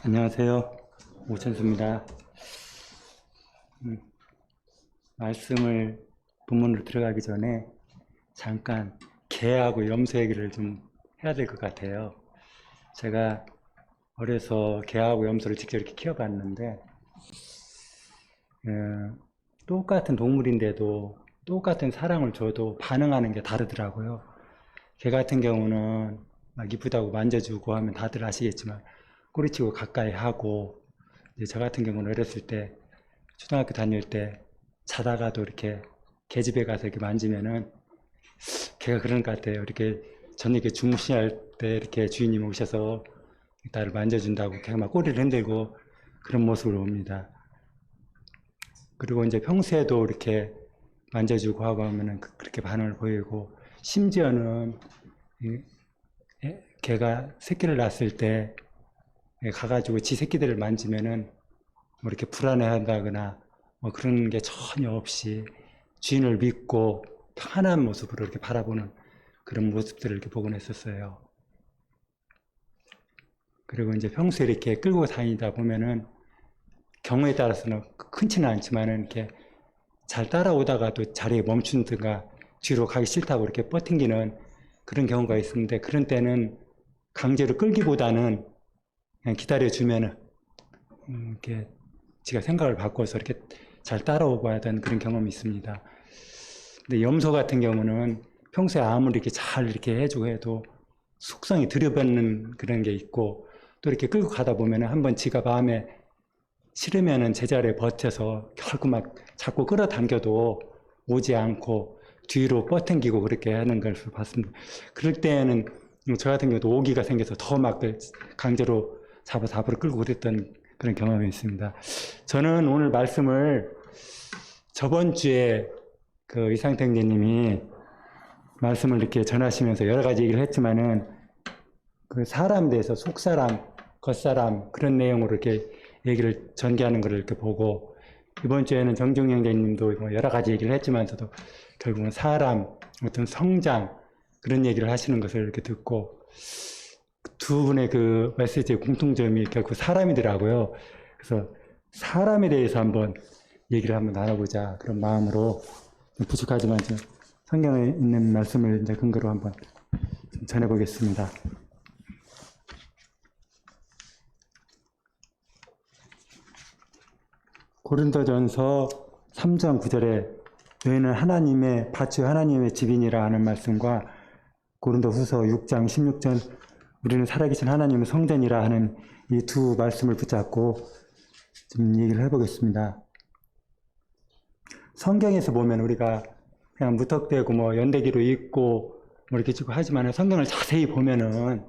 안녕하세요. 오천수입니다. 말씀을 본문으로 들어가기 전에 잠깐 개하고 염소 얘기를 좀 해야 될 것 같아요. 제가 어려서 개하고 염소를 직접 이렇게 키워봤는데 똑같은 동물인데도 똑같은 사랑을 줘도 반응하는 게 다르더라고요. 개 같은 경우는 막 이쁘다고 만져주고 하면 다들 아시겠지만 꼬리치고 가까이 하고, 이제 저 같은 경우는 어렸을 때 초등학교 다닐 때 자다가도 이렇게 개집에 가서 이렇게 만지면은 걔가 그런 것 같아요. 이렇게 저녁에 주무시할 때 이렇게 주인님 오셔서 나를 만져준다고 걔가 막 꼬리를 흔들고 그런 모습을 봅니다. 그리고 이제 평소에도 이렇게 만져주고 하고 하면은 그렇게 반응을 보이고, 심지어는 걔가 새끼를 낳았을 때 가가지고 지 새끼들을 만지면은 뭐 이렇게 불안해한다거나 뭐 그런 게 전혀 없이 주인을 믿고 편한 모습으로 이렇게 바라보는 그런 모습들을 이렇게 보곤 했었어요. 그리고 이제 평소에 이렇게 끌고 다니다 보면은 경우에 따라서는 흔치는 않지만은 이렇게 잘 따라오다가도 자리에 멈춘든가 뒤로 가기 싫다고 이렇게 뻗팅기는 그런 경우가 있었는데, 그런 때는 강제로 끌기보다는 그냥 기다려주면은 이렇게 지가 생각을 바꿔서 이렇게 잘 따라오고 하던 그런 경험이 있습니다. 근데 염소 같은 경우는 평소에 아무리 이렇게 잘 이렇게 해주고 해도 속성이 들여받는 그런 게 있고, 또 이렇게 끌고 가다 보면은 한번 지가 마음에 싫으면은 제자리에 버텨서 결국 막 자꾸 끌어당겨도 오지 않고 뒤로 뻗팅기고 그렇게 하는 걸 봤습니다. 그럴 때는 저 같은 경우도 오기가 생겨서 더 막 강제로 잡아서 앞으로 끌고 그랬던 그런 경험이 있습니다. 저는 오늘 말씀을 저번 주에 그 이상택님이 말씀을 이렇게 전하시면서 여러 가지 얘기를 했지만은 그 사람에 대해서 속사람, 겉사람 그런 내용으로 이렇게 얘기를 전개하는 걸 이렇게 보고, 이번 주에는 정중 형제님도 뭐 여러 가지 얘기를 했지만서도 결국은 사람, 어떤 성장 그런 얘기를 하시는 것을 이렇게 듣고, 두 분의 그 메시지의 공통점이 결국 사람이더라고요. 그래서 사람에 대해서 한번 얘기를 한번 나눠보자 그런 마음으로, 부족하지만 성경에 있는 말씀을 이제 근거로 한번 전해보겠습니다. 고린도전서 3장 9절에 너희는 하나님의 밭이요 하나님의 집이니라 하는 말씀과 고린도후서 6장 16절 우리는 살아계신 하나님의 성전이라 하는 이 두 말씀을 붙잡고 좀 얘기를 해보겠습니다. 성경에서 보면 우리가 그냥 무턱대고 뭐 연대기로 읽고 뭐 이렇게 찍고 하지만 성경을 자세히 보면은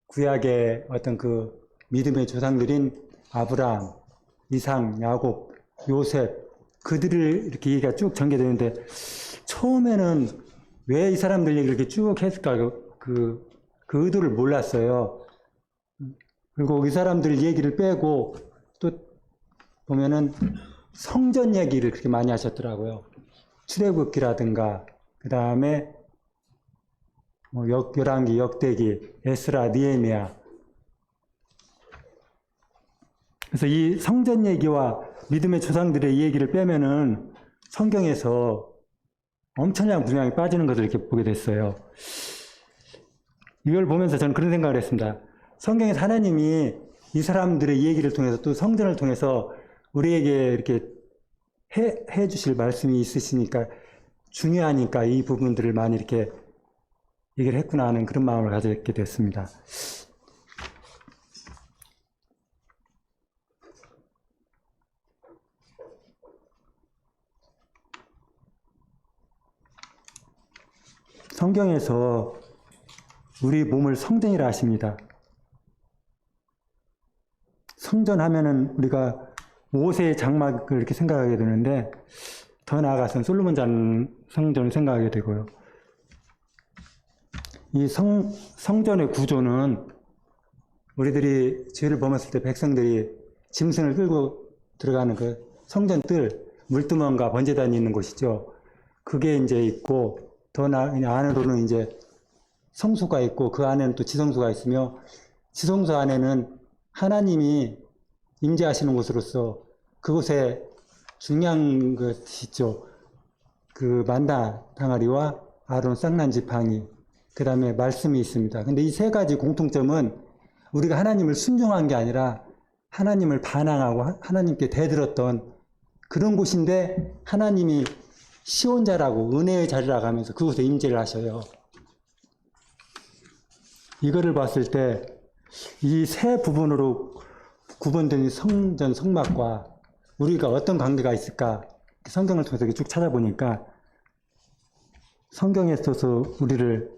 구약의 어떤 그 믿음의 조상들인 아브라함, 이삭, 야곱, 요셉 그들을 이렇게 얘기가 쭉 전개되는데, 처음에는 왜 이 사람들 얘기를 이렇게 쭉 했을까 그 의도를 몰랐어요. 그리고 이 사람들 얘기를 빼고 또 보면은 성전 얘기를 그렇게 많이 하셨더라고요. 출애굽기라든가 그 다음에 뭐 열왕기, 역대기, 에스라, 느헤미야. 그래서 이 성전 얘기와 믿음의 조상들의 얘기를 빼면은 성경에서 엄청난 분량이 빠지는 것을 이렇게 보게 됐어요. 이걸 보면서 저는 그런 생각을 했습니다. 성경에서 하나님이 이 사람들의 얘기를 통해서 또 성전을 통해서 우리에게 이렇게 해 주실 말씀이 있으시니까 중요하니까 이 부분들을 많이 이렇게 얘기를 했구나 하는 그런 마음을 가졌게 됐습니다. 성경에서 우리 몸을 성전이라 하십니다. 성전 하면은 우리가 모세의 장막을 이렇게 생각하게 되는데, 더 나아가서는 솔로몬 성전을 생각하게 되고요. 이 성전의 구조는 우리들이 죄를 범했을 때 백성들이 짐승을 끌고 들어가는 그 성전 뜰, 물두멍과 번제단이 있는 곳이죠. 그게 이제 있고, 더 안으로는 이제 성소가 있고 그 안에는 또 지성소가 있으며, 지성소 안에는 하나님이 임재하시는 곳으로서 그곳에 중요한 것이 있죠. 그 만나 덩어리와 아론 쌍난 지팡이, 그 다음에 말씀이 있습니다. 근데 이 세 가지 공통점은 우리가 하나님을 순종한 게 아니라 하나님을 반항하고 하나님께 대들었던 그런 곳인데 하나님이 시온자라고 은혜의 자리라고 하면서 그곳에 임재를 하셔요. 이거를 봤을 때 이 세 부분으로 구분된 성전 성막과 우리가 어떤 관계가 있을까 성경을 통해서 쭉 찾아보니까 성경에 있어서 우리를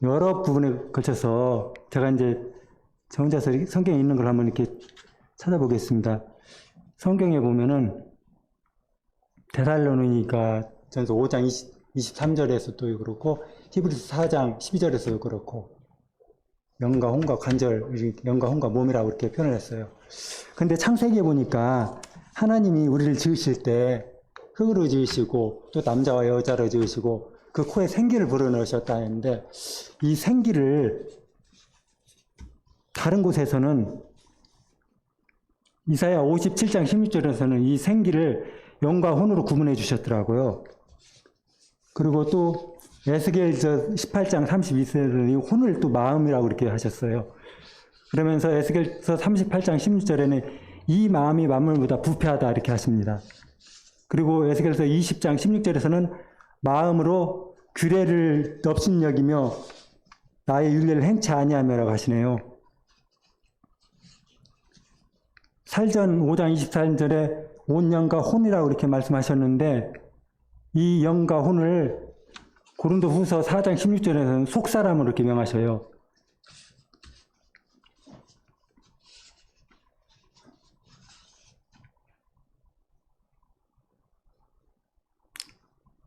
여러 부분에 걸쳐서 제가 이제 저 혼자서 성경에 있는 걸 한번 이렇게 찾아보겠습니다. 성경에 보면은 데살로니가 전서 5장 23절에서도 그렇고 히브리서 4장 12절에서도 그렇고 영과 혼과 관절, 영과 혼과 몸이라고 이렇게 표현을 했어요. 근데 창세기에 보니까 하나님이 우리를 지으실 때 흙으로 지으시고 또 남자와 여자로 지으시고 그 코에 생기를 불어넣으셨다 했는데 이 생기를 다른 곳에서는 이사야 57장 16절에서는 이 생기를 영과 혼으로 구분해 주셨더라고요. 그리고 또 에스겔서 18장 32절에는 이 혼을 또 마음이라고 이렇게 하셨어요. 그러면서 에스겔서 38장 16절에는 이 마음이 만물보다 부패하다 이렇게 하십니다. 그리고 에스겔서 20장 16절에서는 마음으로 규례를 업신여기며 나의 윤례를 행치 아니하며라고 하시네요. 살전 5장 24절에 온 영과 혼이라고 이렇게 말씀하셨는데 이 영과 혼을 고린도후서 4장 16절에서는 속사람으로 이렇게 명하셔요.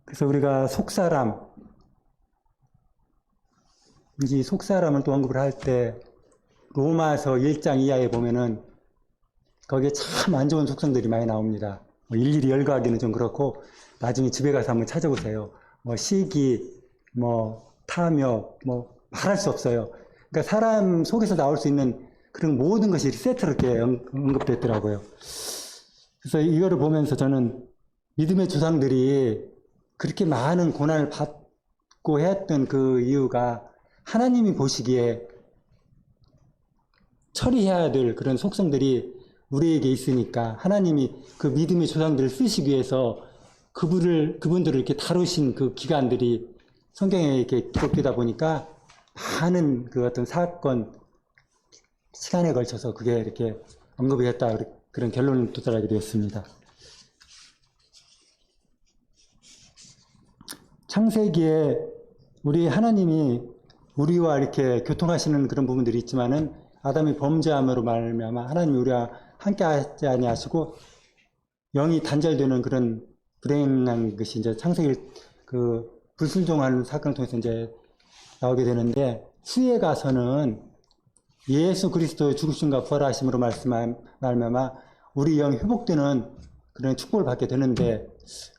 그래서 우리가 속사람, 이 속사람을 또 언급을 할 때 로마서 1장 이하에 보면은 거기에 참 안 좋은 속성들이 많이 나옵니다. 일일이 열거하기는 좀 그렇고 나중에 집에 가서 한번 찾아보세요. 시기, 탐욕, 말할 수 없어요. 그러니까 사람 속에서 나올 수 있는 그런 모든 것이 세트로 이렇게 언급됐더라고요. 그래서 이거를 보면서 저는 믿음의 조상들이 그렇게 많은 고난을 받고 했던 그 이유가 하나님이 보시기에 처리해야 될 그런 속성들이 우리에게 있으니까 하나님이 그 믿음의 조상들을 쓰시기 위해서 그분들을 이렇게 다루신 그 기간들이 성경에 이렇게 기록되다 보니까 많은 그 어떤 사건, 시간에 걸쳐서 그게 이렇게 언급이 됐다. 그런 결론을 도달하게 되었습니다. 창세기에 우리 하나님이 우리와 이렇게 교통하시는 그런 부분들이 있지만은 아담이 범죄함으로 말미암아 하나님이 우리와 함께하지 아니하시고 영이 단절되는 그런 불행한 것이 이제 창세기 그 불순종하는 사건을 통해서 이제 나오게 되는데 후에 가서는 예수 그리스도의 죽으심과 부활하심으로 말미암아 우리 영이 회복되는 그런 축복을 받게 되는데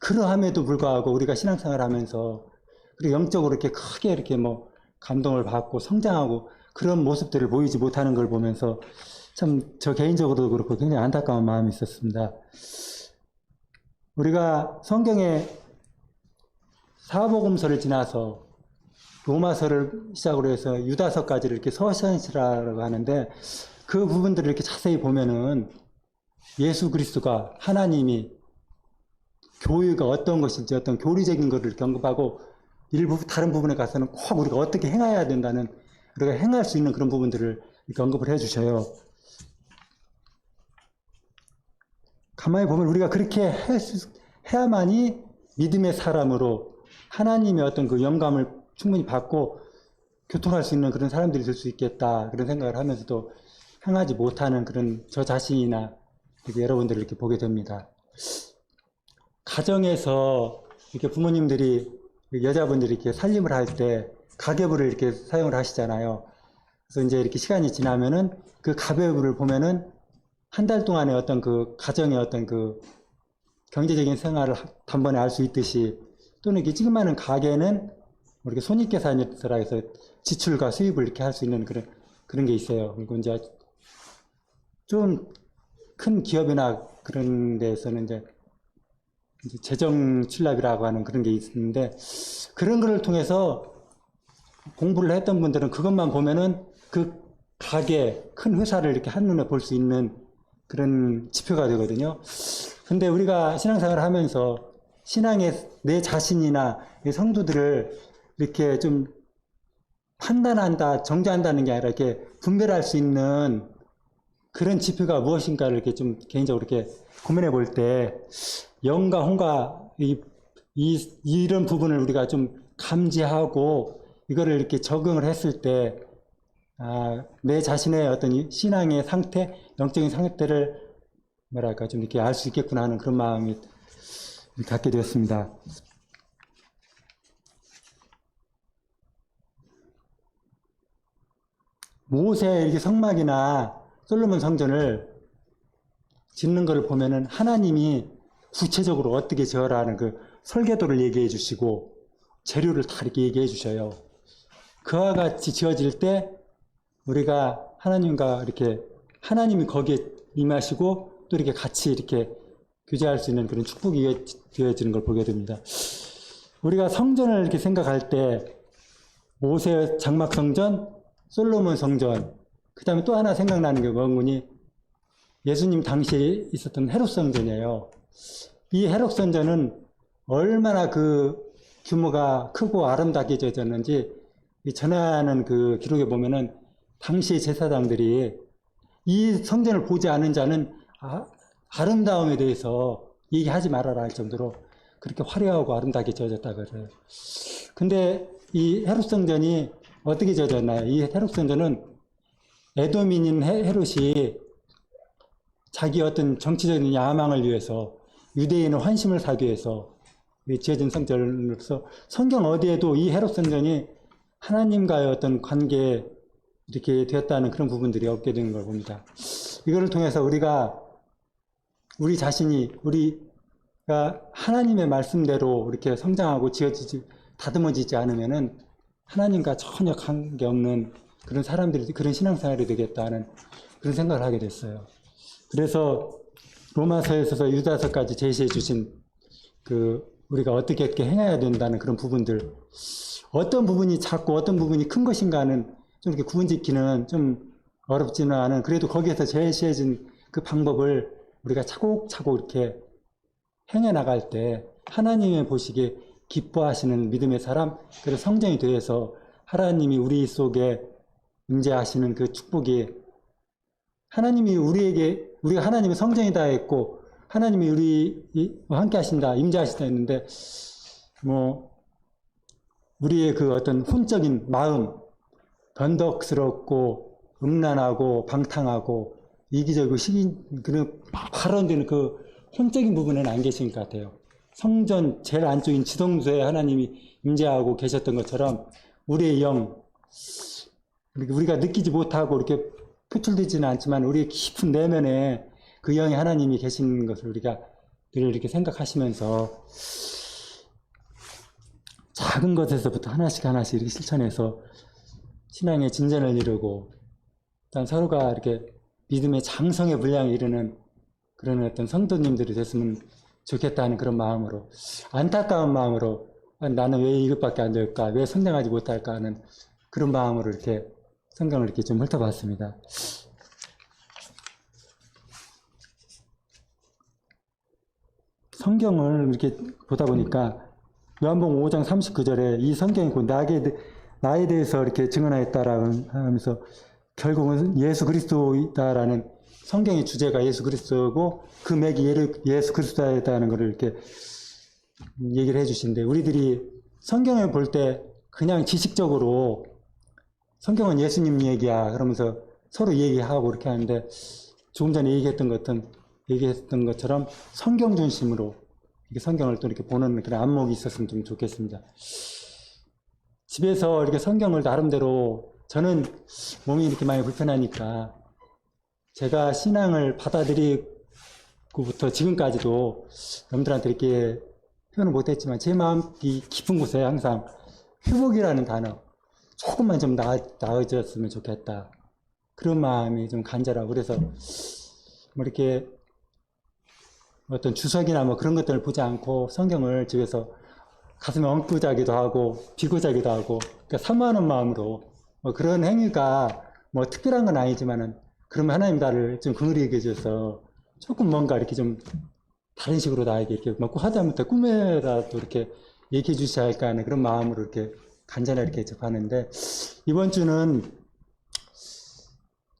그러함에도 불구하고 우리가 신앙생활을 하면서 그리고 영적으로 이렇게 크게 이렇게 감동을 받고 성장하고 그런 모습들을 보이지 못하는 걸 보면서 참 저 개인적으로도 그렇고 굉장히 안타까운 마음이 있었습니다. 우리가 성경에 사복음서를 지나서 로마서를 시작으로 해서 유다서까지를 이렇게 서신시라고 하는데 그 부분들을 이렇게 자세히 보면은 예수 그리스도가 하나님이 교회가 어떤 것인지 어떤 교리적인 것을 이렇게 언급하고 일부 다른 부분에 가서는 꼭 우리가 어떻게 행해야 된다는 우리가 행할 수 있는 그런 부분들을 이렇게 언급을 해 주셔요. 가만히 보면 우리가 그렇게 해야만이 믿음의 사람으로 하나님의 어떤 그 영감을 충분히 받고 교통할 수 있는 그런 사람들이 될 수 있겠다 그런 생각을 하면서도 행하지 못하는 그런 저 자신이나 이렇게 여러분들을 이렇게 보게 됩니다. 가정에서 이렇게 부모님들이 여자분들이 이렇게 살림을 할 때 가계부를 이렇게 사용을 하시잖아요. 그래서 이제 이렇게 시간이 지나면은 그 가계부를 보면은 한 달 동안의 어떤 그 가정의 어떤 그 경제적인 생활을 단번에 알 수 있듯이 또는 이렇게 지금 하는 가게는 이렇게 손익계산이라 해서 지출과 수입을 이렇게 할 수 있는 그런 게 있어요. 그리고 이제 좀 큰 기업이나 그런 데에서는 이제 재정 출납이라고 하는 그런 게 있는데, 그런 거를 통해서 공부를 했던 분들은 그것만 보면은 그 가게, 큰 회사를 이렇게 한눈에 볼 수 있는 그런 지표가 되거든요. 근데 우리가 신앙생활을 하면서 신앙의 내 자신이나 내 성도들을 이렇게 좀 판단한다, 정죄한다는 게 아니라 이렇게 분별할 수 있는 그런 지표가 무엇인가를 이렇게 좀 개인적으로 이렇게 고민해 볼 때, 영과 혼과 이런 부분을 우리가 좀 감지하고 이거를 이렇게 적응을 했을 때, 내 자신의 어떤 신앙의 상태, 영적인 상태를 뭐랄까 좀 이렇게 알 수 있겠구나 하는 그런 마음이 갖게 되었습니다. 모세 이렇게 성막이나 솔로몬 성전을 짓는 것을 보면은 하나님이 구체적으로 어떻게 지어라는 그 설계도를 얘기해 주시고 재료를 다 이렇게 얘기해 주셔요. 그와 같이 지어질 때 우리가 하나님과 이렇게 하나님이 거기에 임하시고 또 이렇게 같이 이렇게 교제할 수 있는 그런 축복이 되어지는 걸 보게 됩니다. 우리가 성전을 이렇게 생각할 때 모세 장막 성전, 솔로몬 성전, 그 다음에 또 하나 생각나는 게 뭔지 예수님 당시에 있었던 헤롯 성전이에요. 이 헤롯 성전은 얼마나 그 규모가 크고 아름답게 지어졌는지 전하는 그 기록에 보면은 당시 제사장들이 이 성전을 보지 않은 자는 아름다움에 대해서 얘기하지 말아라 할 정도로 그렇게 화려하고 아름답게 지어졌다 그래요. 근데 이 헤롯 성전이 어떻게 지어졌나요? 이 헤롯 성전은 에도민인 헤롯이 자기 어떤 정치적인 야망을 위해서 유대인의 환심을 사기 위해서 지어진 성전으로서 성경 어디에도 이 헤롯 성전이 하나님과의 어떤 관계에 이렇게 되었다는 그런 부분들이 없게 되는 걸 봅니다. 이거를 통해서 우리 자신이 우리가 하나님의 말씀대로 이렇게 성장하고 다듬어지지 않으면은 하나님과 전혀 관계없는 그런 사람들이 그런 신앙생활이 되겠다는 그런 생각을 하게 됐어요. 그래서 로마서에서 유다서까지 제시해 주신 우리가 어떻게 행해야 된다는 그런 부분들, 어떤 부분이 작고 어떤 부분이 큰 것인가는 좀 이렇게 구분짓기는 좀 어렵지는 않은, 그래도 거기에서 제시해진 그 방법을 우리가 차곡차곡 이렇게 행해 나갈 때 하나님의 보시기에 기뻐하시는 믿음의 사람, 그래서 성전이 되어서 하나님이 우리 속에 임재하시는 그 축복이, 하나님이 우리가 하나님의 성전이다 했고 하나님이 우리와 함께 하신다, 임재하신다 했는데 우리의 그 어떤 혼적인 마음, 변덕스럽고 음란하고 방탕하고 이기적이고 그런 발언되는 그 혼적인 부분에는 안 계신 것 같아요. 성전 제일 안쪽인 지성소에 하나님이 임재하고 계셨던 것처럼 우리의 영, 우리가 느끼지 못하고 이렇게 표출되지는 않지만 우리의 깊은 내면에 그 영이 하나님이 계신 것을 우리가 늘 이렇게 생각하시면서 작은 것에서부터 하나씩 이렇게 실천해서 신앙의 진전을 이루고 일단 서로가 이렇게 믿음의 장성의 분량에 이르는 그런 어떤 성도님들이 됐으면 좋겠다는 그런 마음으로, 안타까운 마음으로 나는 왜 이것밖에 안 될까, 왜 성장하지 못할까 하는 그런 마음으로 이렇게 성경을 이렇게 좀 훑어봤습니다. 성경을 이렇게 보다 보니까 요한복음 5장 39절에 이 성경이 곧 나에 대해서 이렇게 증언하였다라고 하면서 결국은 예수 그리스도이다라는, 성경의 주제가 예수 그리스도고 그 맥이 예수 그리스도이다라는 것을 이렇게 얘기를 해주시는데, 우리들이 성경을 볼 때 그냥 지식적으로 성경은 예수님 얘기야 그러면서 서로 얘기하고 그렇게 하는데, 조금 전에 얘기했던 것처럼 성경 중심으로 이렇게 성경을 또 이렇게 보는 그런 안목이 있었으면 좀 좋겠습니다. 집에서 이렇게 성경을 나름대로, 저는 몸이 이렇게 많이 불편하니까 제가 신앙을 받아들이고부터 지금까지도 여러분들한테 이렇게 표현을 못했지만 제 마음 깊은 곳에 항상 회복이라는 단어, 조금만 좀 나아졌으면 좋겠다. 그런 마음이 좀 간절하고, 그래서 뭐 이렇게 어떤 주석이나 뭐 그런 것들을 보지 않고 성경을 집에서 가슴에 얹고 자기도 하고 비고 자기도 하고, 그러니까 사모하는 마음으로 뭐 그런 행위가 뭐 특별한 건 아니지만은, 그러면 하나님 나를 좀 긍휼히 여겨 주셔서 조금 뭔가 이렇게 좀 다른 식으로 나에게 이렇게 먹고 하다못해 꿈에라도 이렇게 얘기해 주셔야 할까 하는 그런 마음으로 이렇게 간절하게 이렇게 접하는데, 이번 주는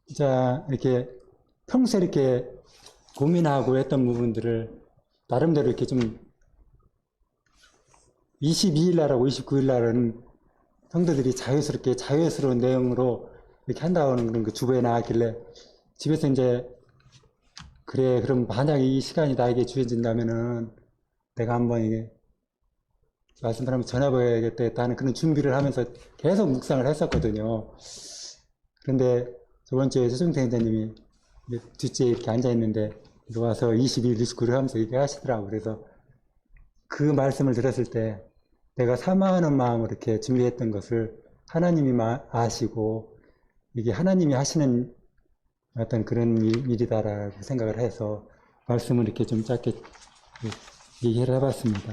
진짜 이렇게 평소에 이렇게 고민하고 했던 부분들을 나름대로 이렇게 좀 22일 날하고 29일 날은 성도들이 자유스럽게 자유스러운 내용으로 이렇게 한다는 그런 그 주부에 나왔길래, 집에서 이제 그래 그럼 만약에 이 시간이 나에게 주어진다면은 내가 한번 이게 말씀을 한번 전해봐야겠다 하는 그런 준비를 하면서 계속 묵상을 했었거든요. 그런데 저번 주에 최종태 선생님이 뒷지에 이렇게 앉아있는데 와서 22일, 29일 하면서 얘기하시더라고요. 그래서 그 말씀을 들었을 때 내가 사모하는 마음으로 이렇게 준비했던 것을 하나님이 아시고 이게 하나님이 하시는 어떤 그런 일이다라고 생각을 해서 말씀을 이렇게 좀 짧게 얘기를 해봤습니다.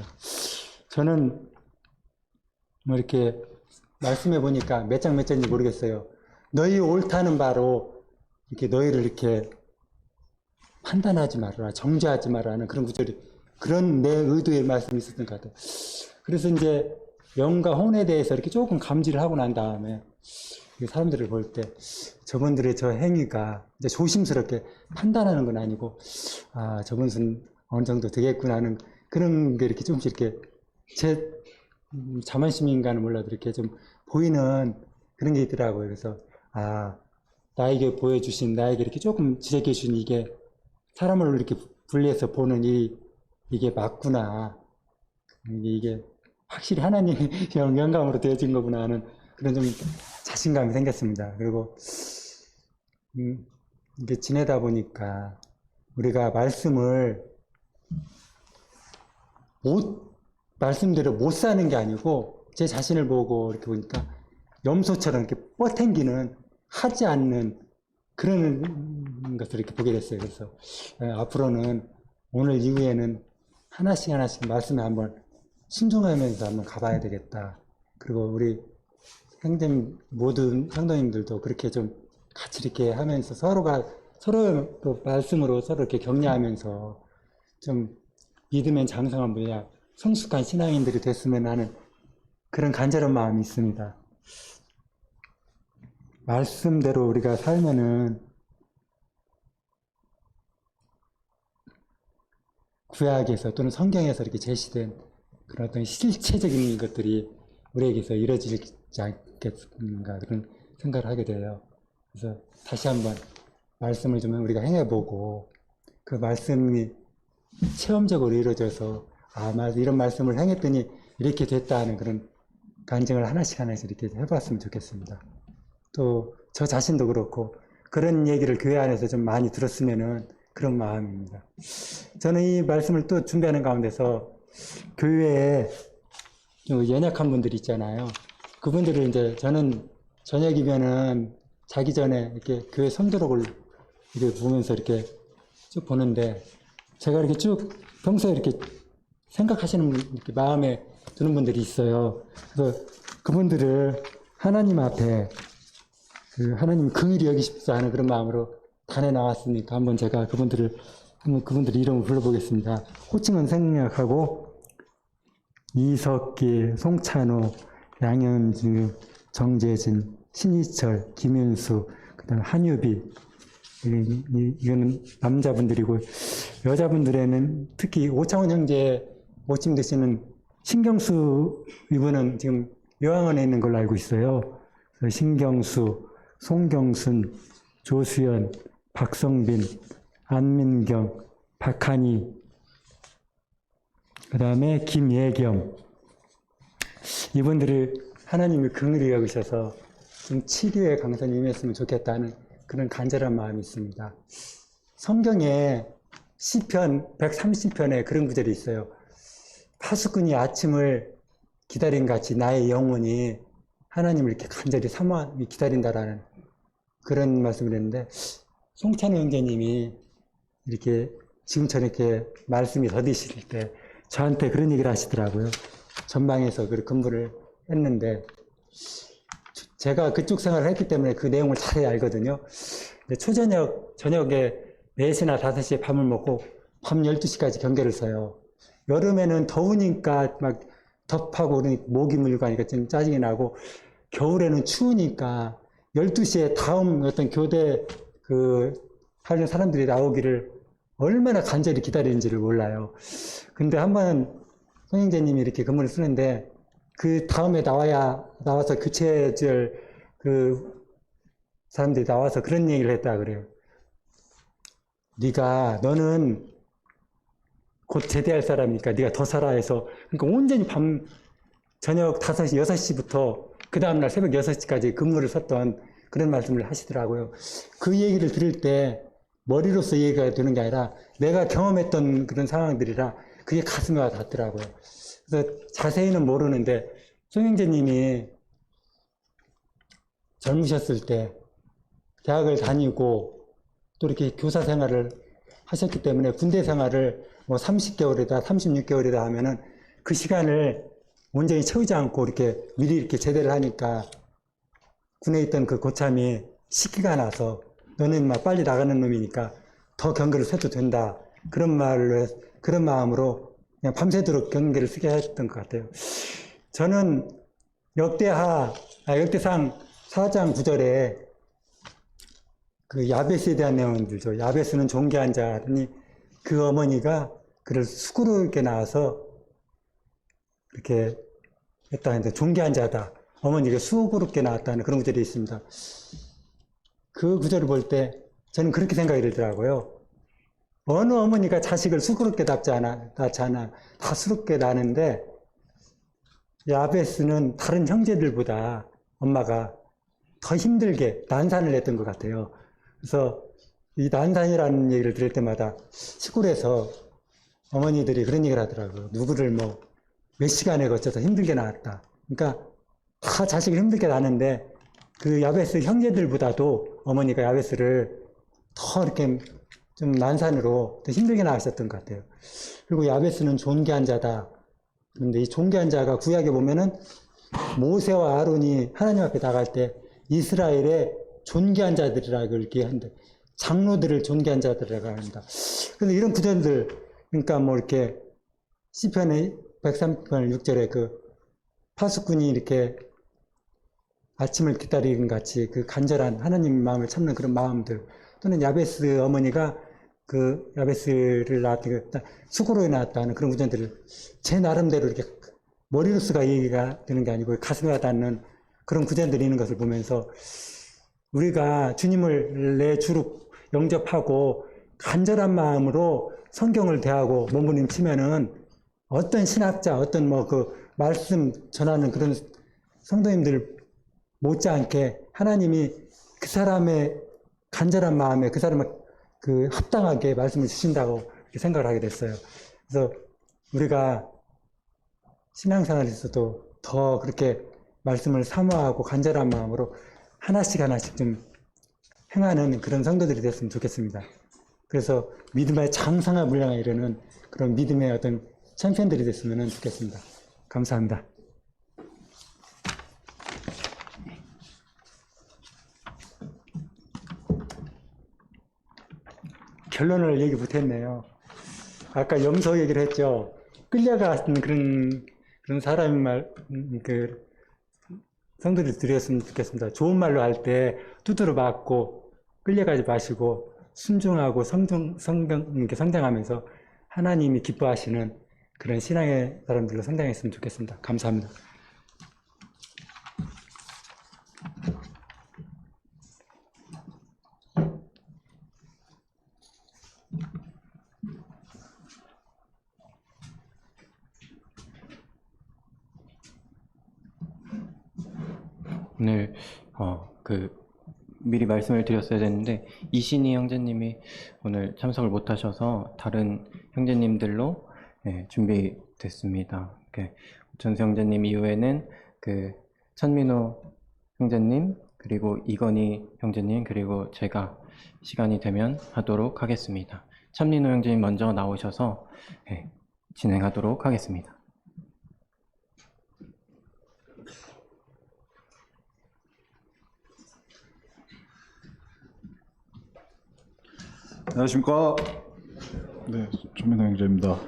저는 뭐 이렇게 말씀해 보니까 몇 장 몇 장인지 모르겠어요. 너희 옳다는 바로 이렇게 너희를 이렇게 판단하지 말아라, 정죄하지 말라는 그런 구절이, 그런 내 의도의 말씀이 있었던 것 같아요. 그래서 이제 영과 혼에 대해서 이렇게 조금 감지를 하고 난 다음에 사람들을 볼 때 저분들의 저 행위가 이제 조심스럽게 판단하는 건 아니고, 아, 저분은 어느 정도 되겠구나 하는 그런 게 이렇게 조금씩 이렇게 제 자만심인가는 몰라도 이렇게 좀 보이는 그런 게 있더라고요. 그래서 아, 나에게 보여주신, 나에게 이렇게 조금 지적해 주신 이게 사람을 이렇게 분리해서 보는 이게 맞구나. 이게 확실히 하나님의 영감으로 되어진 거구나 하는 그런 좀 자신감이 생겼습니다. 그리고 이게 지내다 보니까 우리가 말씀을 말씀대로 못 사는 게 아니고, 제 자신을 보고 이렇게 보니까 염소처럼 이렇게 뻗탱기는 하지 않는 그런 것을 이렇게 보게 됐어요. 그래서 앞으로는 오늘 이후에는 하나씩 하나씩 말씀에 한번 순종하면서 한번 가봐야 되겠다. 그리고 우리 형님, 모든 성도님들도 그렇게 좀 같이 이렇게 하면서 서로 또 말씀으로 서로 이렇게 격려하면서 좀 믿음의 장성한 뭐냐, 성숙한 신앙인들이 됐으면 하는 그런 간절한 마음이 있습니다. 말씀대로 우리가 살면은 구약에서 또는 성경에서 이렇게 제시된 그런 어떤 실체적인 것들이 우리에게서 이루어지지 않겠는가 그런 생각을 하게 돼요. 그래서 다시 한번 말씀을 좀 우리가 행해보고 그 말씀이 체험적으로 이루어져서 아, 맞아, 이런 말씀을 행했더니 이렇게 됐다 하는 그런 간증을 하나씩 하나씩 이렇게 해봤으면 좋겠습니다. 또 저 자신도 그렇고 그런 얘기를 교회 안에서 좀 많이 들었으면은 그런 마음입니다. 저는 이 말씀을 또 준비하는 가운데서 교회에 연약한 분들이 있잖아요. 그분들을 이제 저는 저녁이면은 자기 전에 이렇게 교회 성도록을 이렇게 보면서 이렇게 쭉 보는데, 제가 이렇게 쭉 평소에 이렇게 생각하시는 이렇게 마음에 드는 분들이 있어요. 그래서 그분들을 하나님 앞에 하나님 긍휼히 여기십사 하는 그런 마음으로 단에 나왔으니까 한번 제가 그분들 이름을 불러보겠습니다. 호칭은 생략하고 이석기, 송찬호, 양현주, 정재진, 신희철, 김윤수, 그다음 한유비, 이거는 남자분들이고, 여자분들에는 특히 오창원 형제 모침 되시는 신경수, 이분은 지금 요양원에 있는 걸로 알고 있어요. 신경수, 송경순, 조수연, 박성빈, 안민경, 박한희, 그 다음에 김예경, 이분들을 하나님이 긍휼히 여기셔서 좀 치료의 강선이 임했으면 좋겠다는 그런 간절한 마음이 있습니다. 성경에 시편 130편에 그런 구절이 있어요. 파수꾼이 아침을 기다린 같이 나의 영혼이 하나님을 이렇게 간절히 기다린다라는 그런 말씀을 했는데, 송찬호 형제님이 이렇게 지금처럼 이렇게 말씀이 더디실 때 저한테 그런 얘기를 하시더라고요. 전방에서 그 근무를 했는데, 제가 그쪽 생활을 했기 때문에 그 내용을 잘 알거든요. 근데 저녁에 4시나 5시에 밥을 먹고 밤 12시까지 경계를 서요. 여름에는 더우니까 막 덥하고 모기 물고 하니까 좀 짜증이 나고, 겨울에는 추우니까 12시에 다음 어떤 교대 하는 사람들이 나오기를 얼마나 간절히 기다리는지를 몰라요. 근데 한 번은 손영재님이 이렇게 근무를 쓰는데, 그 다음에 나와서 교체줄 사람들이 나와서 그런 얘기를 했다 그래요. 너는 곧 제대할 사람이니까 네가 더 살아 해서, 그러니까 온전히 저녁 5시, 6시부터 그 다음날 새벽 6시까지 근무를 섰던 그런 말씀을 하시더라고요. 그 얘기를 들을 때 머리로서 이해가 되는 게 아니라 내가 경험했던 그런 상황들이라 그게 가슴에 와 닿더라고요. 그래서 자세히는 모르는데 송영재님이 젊으셨을 때 대학을 다니고 또 이렇게 교사 생활을 하셨기 때문에 군대 생활을 뭐 30개월이다 36개월이다 하면은 그 시간을 온전히 채우지 않고 이렇게 미리 이렇게 제대를 하니까 군에 있던 그 고참이 시기가 나서 너는 막 빨리 나가는 놈이니까 더 경계를 서도 된다. 그런 마음으로 그냥 밤새도록 경계를 쓰게 했던 것 같아요. 저는 역대상 4장 9절에 그 야베스에 대한 내용을 들죠. 야베스는 존귀한 자니 그 어머니가 그를 수고롭게 낳아서 이렇게 했다는데 존귀한 자다. 어머니가 수고롭게 낳았다는 그런 구절이 있습니다. 그 구절을 볼 때 저는 그렇게 생각이 들더라고요. 어느 어머니가 자식을 수고롭게 낳지 않아. 다 수롭게 낳는데 야베스는 다른 형제들보다 엄마가 더 힘들게 난산을 했던 것 같아요. 그래서 이 난산이라는 얘기를 들을 때마다 시골에서 어머니들이 그런 얘기를 하더라고요. 누구를 몇 시간에 거쳐서 힘들게 낳았다. 그러니까 다 자식을 힘들게 낳는데 그 야베스 형제들보다도 어머니가 야베스를 더 이렇게 좀 난산으로 더 힘들게 낳으셨던 것 같아요. 그리고 야베스는 존귀한 자다. 그런데 이 존귀한 자가 구약에 보면은 모세와 아론이 하나님 앞에 나갈 때 이스라엘의 존귀한 자들이라고 이렇게 하는데 장로들을 존귀한 자들이라고 합니다. 그런데 이런 구절들, 그러니까 이렇게 시편의 103편 6절에 그 파수꾼이 이렇게 아침을 기다리는 같이 그 간절한 하나님 마음을 참는 그런 마음들, 또는 야베스 어머니가 그 야베스를 수고로에 낳았다는 그런 구절들을 제 나름대로 이렇게 머리로서가 얘기가 되는 게 아니고 가슴에 와닿는 그런 구절들이 있는 것을 보면서 우리가 주님을 내 주로 영접하고 간절한 마음으로 성경을 대하고 몸부림치면은 어떤 신학자, 어떤 말씀 전하는 그런 성도님들 못지않게 하나님이 그 사람의 간절한 마음에 그 사람을 합당하게 말씀을 주신다고 생각을 하게 됐어요. 그래서 우리가 신앙생활에서도 더 그렇게 말씀을 사모하고 간절한 마음으로 하나씩 좀 행하는 그런 성도들이 됐으면 좋겠습니다. 그래서 믿음의 장성한 분량에 이르는 그런 믿음의 어떤 챔피언들이 됐으면 좋겠습니다. 감사합니다. 결론을 얘기 못했네요. 아까 염소 얘기를 했죠. 끌려가는 그런 사람의 성도들이 드렸으면 좋겠습니다. 좋은 말로 할 때 두드러 맞고 끌려가지 마시고 순종하고 성장하면서 하나님이 기뻐하시는 그런 신앙의 사람들로 성장했으면 좋겠습니다. 감사합니다. 오늘 미리 말씀을 드렸어야 됐는데 이신희 형제님이 오늘 참석을 못하셔서 다른 형제님들로 준비됐습니다. 전수 형제님 이후에는 천민호 형제님, 그리고 이건희 형제님, 그리고 제가 시간이 되면 하도록 하겠습니다. 참리노 형제님 먼저 나오셔서 진행하도록 하겠습니다. 안녕하십니까. 네, 조민호 형제입니다.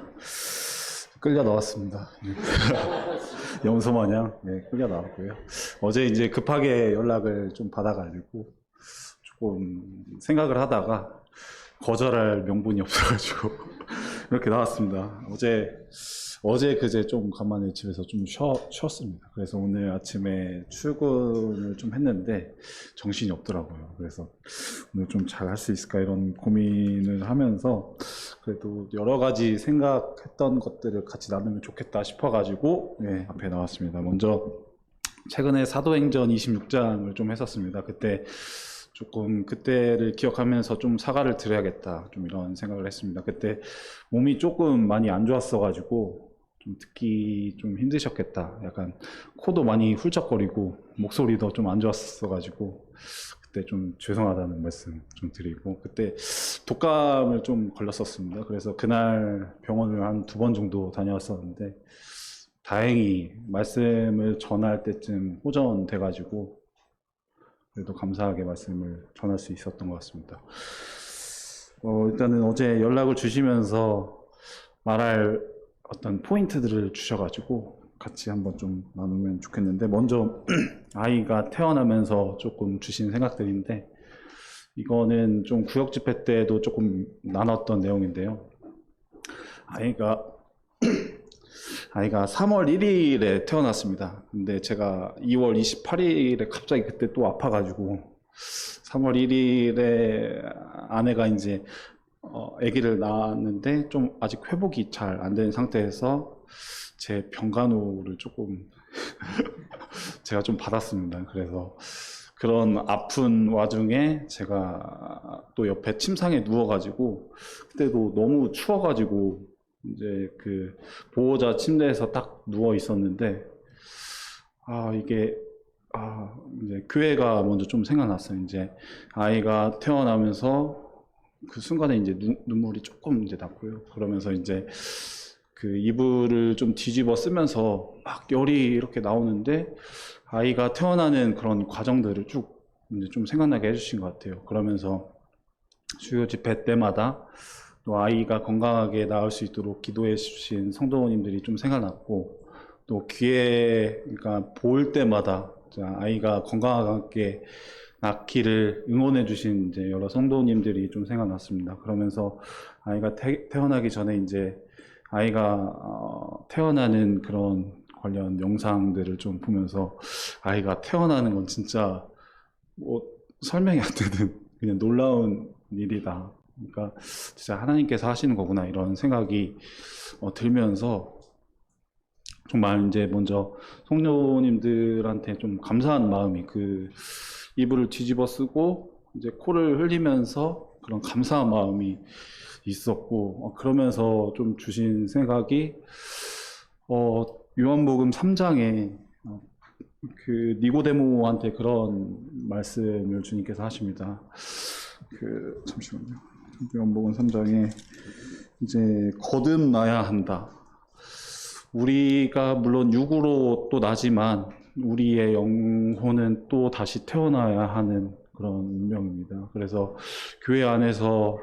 끌려 나왔습니다. 염소 마냥 끌려 나왔고요. 어제 이제 급하게 연락을 좀 받아가지고 조금 생각을 하다가 거절할 명분이 없어가지고 이렇게 나왔습니다. 어제 그제 좀 간만에 집에서 좀 쉬었습니다. 그래서 오늘 아침에 출근을 좀 했는데 정신이 없더라고요. 그래서 오늘 좀 잘 할 수 있을까 이런 고민을 하면서 그래도 여러 가지 생각했던 것들을 같이 나누면 좋겠다 싶어가지고 앞에 나왔습니다. 먼저 최근에 사도행전 26장을 좀 했었습니다. 그때를 기억하면서 좀 사과를 드려야겠다, 좀 이런 생각을 했습니다. 그때 몸이 조금 많이 안 좋았어가지고 좀 듣기 좀 힘드셨겠다. 약간 코도 많이 훌쩍거리고 목소리도 좀 안 좋았어가지고 그때 좀 죄송하다는 말씀 좀 드리고, 그때 독감을 좀 걸렸었습니다. 그래서 그날 병원을 한 2번 정도 다녀왔었는데 다행히 말씀을 전할 때쯤 호전돼가지고 그래도 감사하게 말씀을 전할 수 있었던 것 같습니다. 일단은 어제 연락을 주시면서 말할 어떤 포인트들을 주셔가지고 같이 한번 좀 나누면 좋겠는데, 먼저 아이가 태어나면서 조금 주신 생각들인데, 이거는 좀 구역 집회 때도 조금 나눴던 내용인데요. 아이가 3월 1일에 태어났습니다. 근데 제가 2월 28일에 갑자기 그때 또 아파가지고 3월 1일에 아내가 이제 아기를 낳았는데 좀 아직 회복이 잘 안 된 상태에서 제 병간호를 조금 제가 좀 받았습니다. 그래서 그런 아픈 와중에 제가 또 옆에 침상에 누워가지고 그때도 너무 추워가지고 이제 그 보호자 침대에서 딱 누워 있었는데 이제 교회가 먼저 좀 생각났어요. 이제 아이가 태어나면서 그 순간에 이제 눈물이 조금 이제 났고요. 그러면서 이제 그 이불을 좀 뒤집어 쓰면서 막 열이 이렇게 나오는데 아이가 태어나는 그런 과정들을 쭉 이제 좀 생각나게 해주신 것 같아요. 그러면서 주요 집회 때마다 또 아이가 건강하게 나을 수 있도록 기도해 주신 성도님들이 좀 생각났고, 또 그러니까 볼 때마다 아이가 건강하게 낳기를 응원해 주신 이제 여러 성도님들이 좀 생각났습니다. 그러면서 아이가 태어나기 전에 이제 아이가 태어나는 그런 관련 영상들을 좀 보면서 아이가 태어나는 건 진짜 뭐 설명이 안 되는 그냥 놀라운 일이다. 그러니까 진짜 하나님께서 하시는 거구나 이런 생각이 들면서 정말 이제 먼저 성도님들한테 좀 감사한 마음이, 그 이불을 뒤집어 쓰고 이제 코를 흘리면서 그런 감사한 마음이 있었고, 그러면서 좀 주신 생각이 요한복음 3장에 그 니고데모한테 그런 말씀을 주님께서 하십니다. 잠시만요. 요한복음 3장에 이제 거듭나야 한다. 우리가 물론 육으로 또 나지만 우리의 영혼은 또 다시 태어나야 하는 그런 운명입니다. 그래서 교회 안에서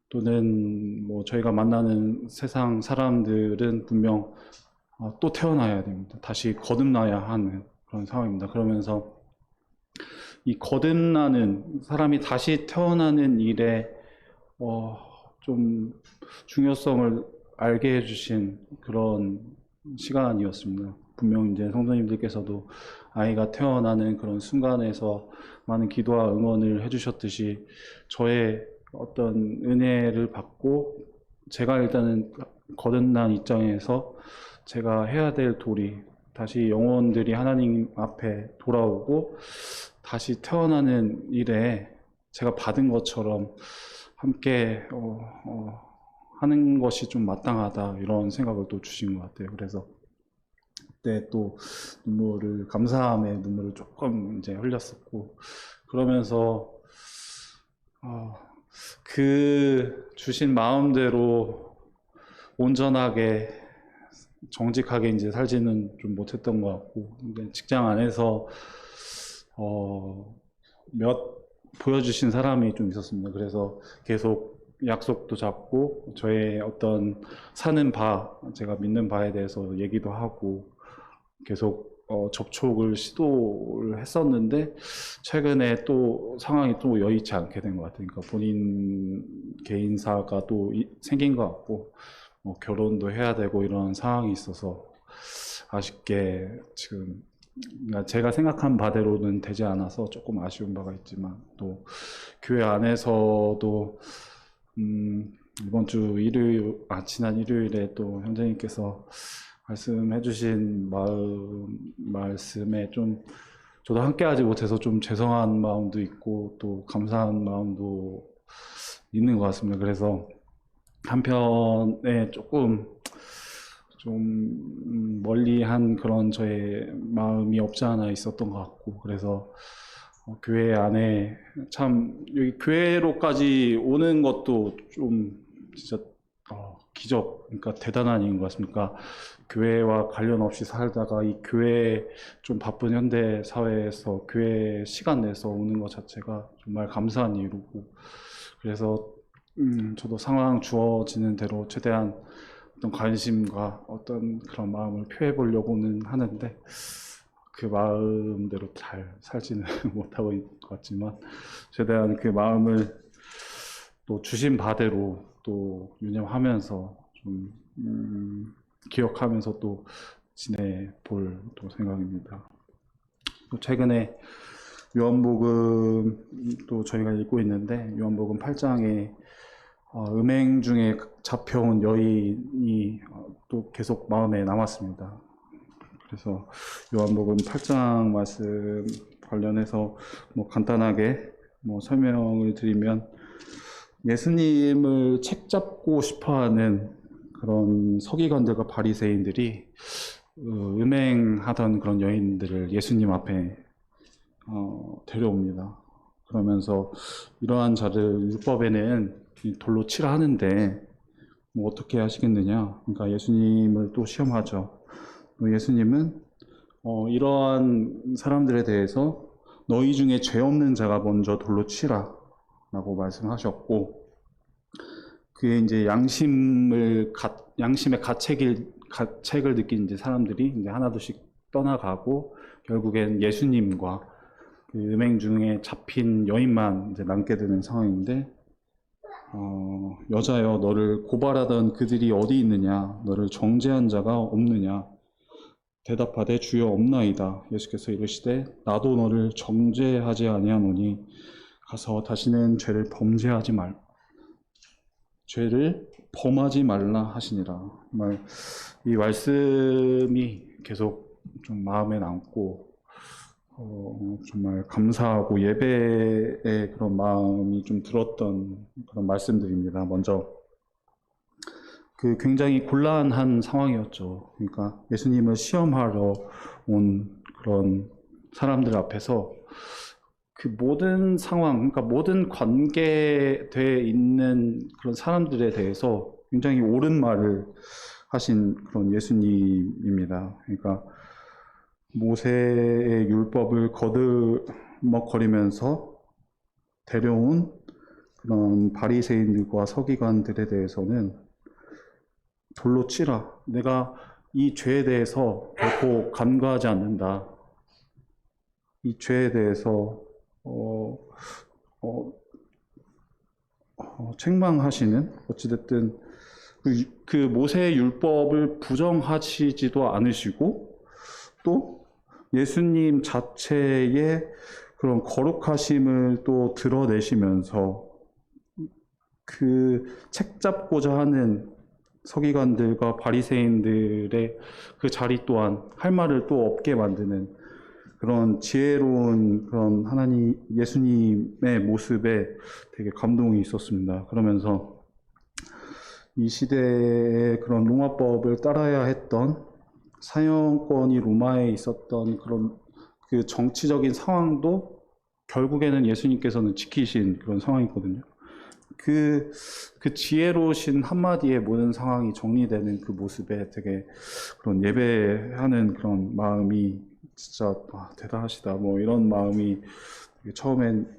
또는 뭐 저희가 만나는 세상 사람들은 분명 또 태어나야 됩니다. 다시 거듭나야 하는 그런 상황입니다. 그러면서 이 거듭나는, 사람이 다시 태어나는 일에 좀 중요성을 알게 해주신 그런 시간이었습니다. 분명 이제 성도님들께서도 아이가 태어나는 그런 순간에서 많은 기도와 응원을 해주셨듯이 저의 어떤 은혜를 받고 제가 일단은 거듭난 입장에서 제가 해야 될 도리, 다시 영혼들이 하나님 앞에 돌아오고 다시 태어나는 일에 제가 받은 것처럼 함께 하는 것이 좀 마땅하다, 이런 생각을 또 주신 것 같아요. 그래서 그때 또 감사함의 눈물을 조금 이제 흘렸었고, 그러면서 그 주신 마음대로 온전하게 정직하게 이제 살지는 좀 못했던 것 같고, 근데 직장 안에서 보여주신 사람이 좀 있었습니다. 그래서 계속 약속도 잡고 저의 어떤 사는 제가 믿는 바에 대해서 얘기도 하고 계속 접촉을 시도를 했었는데, 최근에 또 상황이 또 여의치 않게 된 것 같아요. 그러니까 본인 개인사가 또 생긴 것 같고, 결혼도 해야 되고 이런 상황이 있어서 아쉽게 지금, 그러니까 제가 생각한 바대로는 되지 않아서 조금 아쉬운 바가 있지만, 또 교회 안에서도 이번 주 지난 일요일에 또 형제님께서 말씀해주신 말씀에 좀 저도 함께하지 못해서 좀 죄송한 마음도 있고 또 감사한 마음도 있는 것 같습니다. 그래서 한편에 조금 좀 멀리한 그런 저의 마음이 없지 않아 있었던 것 같고, 그래서 교회 안에 참 여기 교회로까지 오는 것도 좀 진짜 기적, 그러니까 대단한 일인 것 같습니다. 교회와 관련 없이 살다가 이 교회 좀 바쁜 현대 사회에서 교회 시간 내서 오는 것 자체가 정말 감사한 일이고, 그래서 저도 상황 주어지는 대로 최대한 어떤 관심과 어떤 그런 마음을 표해 보려고는 하는데, 그 마음대로 잘 살지는 못하고 있는 것 같지만, 최대한 그 마음을 또 주신 바대로 또 유념하면서 좀 기억하면서 또 지내볼 또 생각입니다. 또 최근에 요한복음 또 저희가 읽고 있는데, 요한복음 8장에 음행 중에 잡혀온 여인이 또 계속 마음에 남았습니다. 그래서 요한복음 8장 말씀 관련해서 간단하게 설명을 드리면, 예수님을 책잡고 싶어하는 그런 서기관들과 바리새인들이 음행하던 그런 여인들을 예수님 앞에 데려옵니다. 그러면서 이러한 자를 율법에는 돌로 치라 하는데 어떻게 하시겠느냐. 그러니까 예수님을 또 시험하죠. 예수님은 이러한 사람들에 대해서 너희 중에 죄 없는 자가 먼저 돌로 치라 라고 말씀하셨고, 그의 이제 양심의 가책을 느낀 이제 사람들이 이제 하나둘씩 떠나가고, 결국엔 예수님과 그 음행 중에 잡힌 여인만 이제 남게 되는 상황인데, 여자여, 너를 고발하던 그들이 어디 있느냐? 너를 정죄한 자가 없느냐? 대답하되 주여 없나이다. 예수께서 이르시되 나도 너를 정죄하지 아니하노니 가서 다시는 죄를 범하지 말라 하시니라. 정말 이 말씀이 계속 좀 마음에 남고, 정말 감사하고 예배의 그런 마음이 좀 들었던 그런 말씀들입니다. 먼저 그 굉장히 곤란한 상황이었죠. 그러니까 예수님을 시험하러 온 그런 사람들 앞에서 그 모든 상황, 그러니까 모든 관계되어 있는 그런 사람들에 대해서 굉장히 옳은 말을 하신 그런 예수님입니다. 그러니까 모세의 율법을 거들먹거리면서 데려온 그런 바리새인들과 서기관들에 대해서는 돌로 치라. 내가 이 죄에 대해서 결코 간과하지 않는다. 이 죄에 대해서 책망하시는, 어찌됐든 그 모세의 율법을 부정하시지도 않으시고, 또 예수님 자체의 그런 거룩하심을 또 드러내시면서 그 책잡고자 하는 서기관들과 바리새인들의 그 자리 또한 할 말을 또 없게 만드는 그런 지혜로운 그런 예수님의 모습에 되게 감동이 있었습니다. 그러면서 이 시대의 그런 롱화법을 따라야 했던 사형권이 로마에 있었던 그런 그 정치적인 상황도 결국에는 예수님께서는 지키신 그런 상황이거든요. 그 지혜로우신 한마디에 모든 상황이 정리되는 그 모습에 되게 그런 예배하는 그런 마음이 진짜 대단하시다. 뭐 이런 마음이 처음엔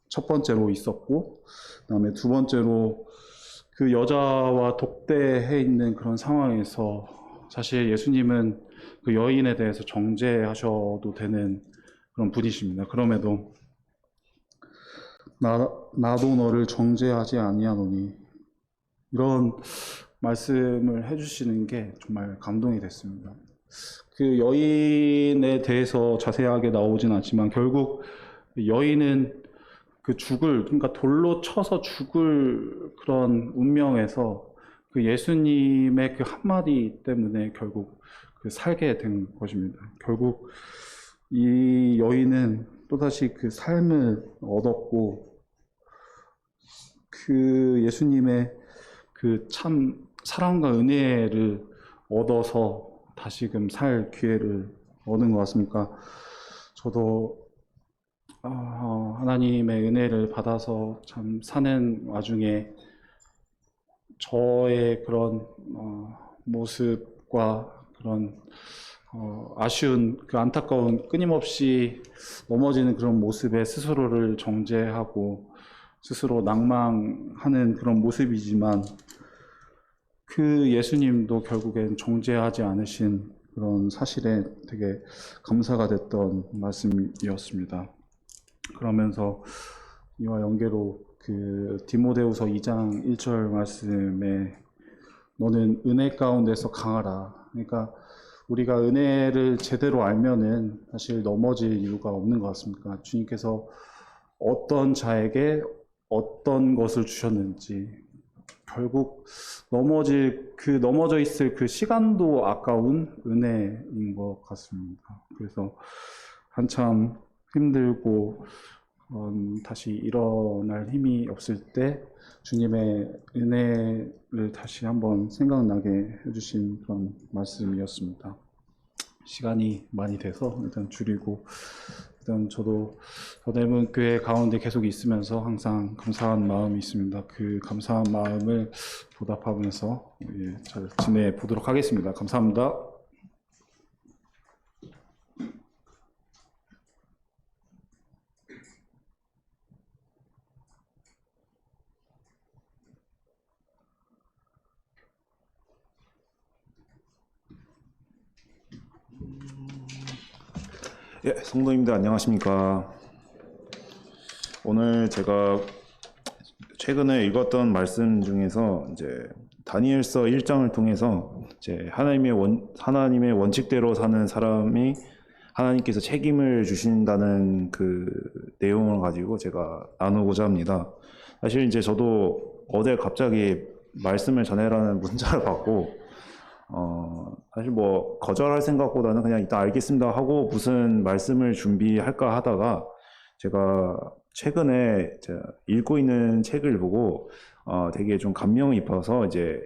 첫 번째로 있었고, 그다음에 두 번째로 그 여자와 독대해 있는 그런 상황에서 사실 예수님은 그 여인에 대해서 정죄하셔도 되는 그런 분이십니다. 그럼에도 나도 너를 정죄하지 아니하노니 이런 말씀을 해주시는 게 정말 감동이 됐습니다. 그 여인에 대해서 자세하게 나오진 않지만 결국 여인은 그러니까 돌로 쳐서 죽을 그런 운명에서 그 예수님의 그 한마디 때문에 결국 그 살게 된 것입니다. 결국 이 여인은 또다시 그 삶을 얻었고, 그 예수님의 그 참 사랑과 은혜를 얻어서 다시금 살 기회를 얻은 것 같습니까? 저도 하나님의 은혜를 받아서 참 사는 와중에 저의 그런 모습과 그런 아쉬운 그 안타까운 끊임없이 넘어지는 그런 모습에 스스로를 정죄하고 스스로 낭망하는 그런 모습이지만 그 예수님도 결국엔 정죄하지 않으신 그런 사실에 되게 감사가 됐던 말씀이었습니다. 그러면서 이와 연계로 그 디모데후서 2장 1절 말씀에 너는 은혜 가운데서 강하라. 그러니까 우리가 은혜를 제대로 알면은 사실 넘어질 이유가 없는 것 같습니다. 주님께서 어떤 자에게 어떤 것을 주셨는지 결국 넘어져 있을 그 시간도 아까운 은혜인 것 같습니다. 그래서 한참 힘들고 다시 일어날 힘이 없을 때 주님의 은혜를 다시 한번 생각나게 해주신 그런 말씀이었습니다. 시간이 많이 돼서 일단 줄이고, 일단 저도 더넓은 교회 가운데 계속 있으면서 항상 감사한 마음이 있습니다. 그 감사한 마음을 보답하면서 잘 지내보도록 하겠습니다. 감사합니다. 예, 성도님들 안녕하십니까. 오늘 제가 최근에 읽었던 말씀 중에서 이제 다니엘서 1장을 통해서 이제 하나님의 원칙대로 사는 사람이 하나님께서 책임을 주신다는 그 내용을 가지고 제가 나누고자 합니다. 사실 이제 저도 어제 갑자기 말씀을 전해라는 문자를 받고 사실 뭐 거절할 생각보다는 그냥 이따 알겠습니다 하고 무슨 말씀을 준비할까 하다가 제가 최근에 제가 읽고 있는 책을 보고 되게 좀 감명을 입어서 이제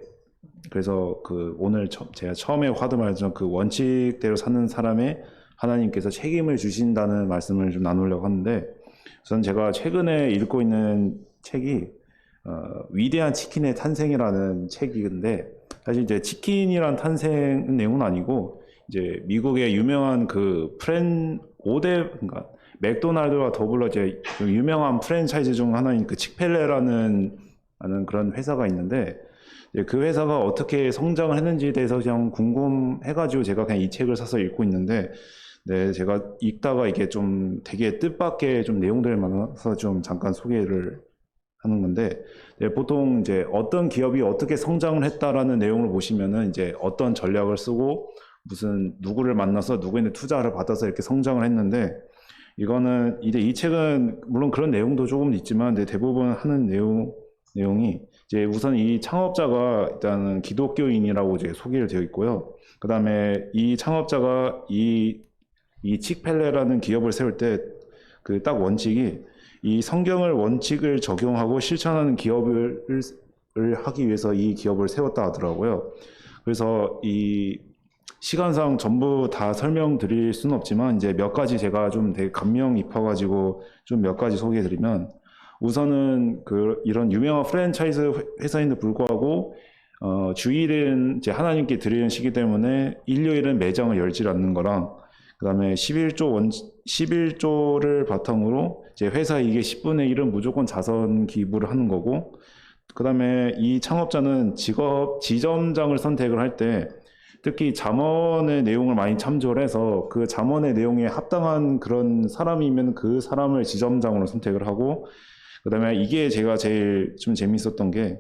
그래서 그 오늘 제가 처음에 화두 말했던 그 원칙대로 사는 사람의 하나님께서 책임을 주신다는 말씀을 좀 나누려고 하는데, 우선 제가 최근에 읽고 있는 책이 위대한 치킨의 탄생이라는 책인데, 사실 이제 치킨이란 탄생 내용은 아니고 이제 미국의 유명한 그 5대 그러니까 맥도날드와 더불어 이제 유명한 프랜차이즈 중 하나인 그 칙펠레라는 그런 회사가 있는데, 그 회사가 어떻게 성장을 했는지에 대해서 그냥 궁금해가지고 제가 그냥 이 책을 사서 읽고 있는데, 네, 제가 읽다가 이게 좀 되게 뜻밖의 좀 내용들을 만나서 좀 잠깐 소개를 하는 건데, 네, 보통 이제 어떤 기업이 어떻게 성장을 했다라는 내용을 보시면은 이제 어떤 전략을 쓰고 무슨 누구를 만나서 누구한테 투자를 받아서 이렇게 성장을 했는데, 이거는 이제 이 책은 물론 그런 내용도 조금 있지만 대부분 하는 내용이 이제 우선 이 창업자가 일단은 기독교인이라고 이제 소개를 되어 있고요. 그 다음에 이 창업자가 이 칙펠레라는 기업을 세울 때 그 딱 원칙이 이 성경을 원칙을 적용하고 실천하는 기업을 하기 위해서 이 기업을 세웠다 하더라고요. 그래서 시간상 전부 다 설명드릴 수는 없지만 이제 몇 가지 제가 좀 되게 감명 깊어가지고 좀 몇 가지 소개해드리면, 우선은 이런 유명한 프랜차이즈 회사인데 불구하고 주일은 이제 하나님께 드리는 시기 때문에 일요일은 매장을 열지 않는 거랑, 그다음에 11조를 바탕으로 이제 회사 이익의 10분의 1은 무조건 자선 기부를 하는 거고, 그다음에 이 창업자는 지점장을 선택을 할 때 특히 잠언의 내용을 많이 참조를 해서 그 잠언의 내용에 합당한 그런 사람이면 그 사람을 지점장으로 선택을 하고, 그다음에 이게 제가 제일 좀 재밌었던 게,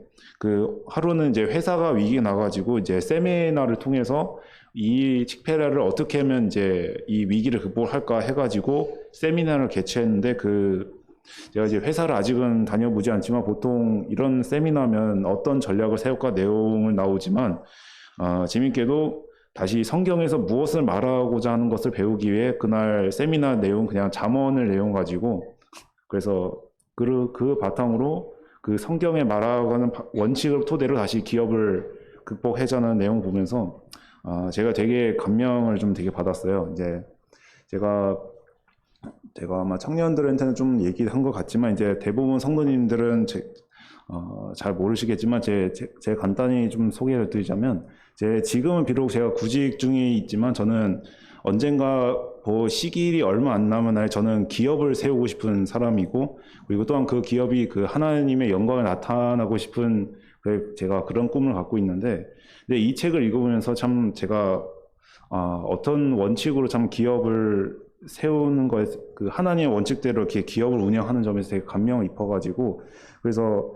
하루는 이제 회사가 위기가 나가지고 이제 세미나를 통해서 이 칙페라를 어떻게 하면 이제 이 위기를 극복할까 해가지고 세미나를 개최했는데, 제가 이제 회사를 아직은 다녀보지 않지만 보통 이런 세미나면 어떤 전략을 세울까 내용을 나오지만, 재밌게도 다시 성경에서 무엇을 말하고자 하는 것을 배우기 위해 그날 세미나 내용 그냥 잠언을 내용 가지고, 그래서 그 바탕으로 그 성경에 말하는 원칙을 토대로 다시 기업을 극복하자는 내용 보면서 제가 되게 감명을 좀 되게 받았어요. 이제 제가 아마 청년들한테는 좀 얘기한 것 같지만 이제 대부분 성도님들은 잘 모르시겠지만 제 간단히 좀 소개를 드리자면, 지금은 비록 제가 구직 중에 있지만 저는 언젠가 시길이 얼마 안 남은 날 저는 기업을 세우고 싶은 사람이고, 그리고 또한 그 기업이 하나님의 영광을 나타나고 싶은 제가 그런 꿈을 갖고 있는데, 근데 이 책을 읽어보면서 참 제가 어떤 원칙으로 참 기업을 세우는 거에 하나님의 원칙대로 이렇게 기업을 운영하는 점에서 되게 감명을 입어가지고, 그래서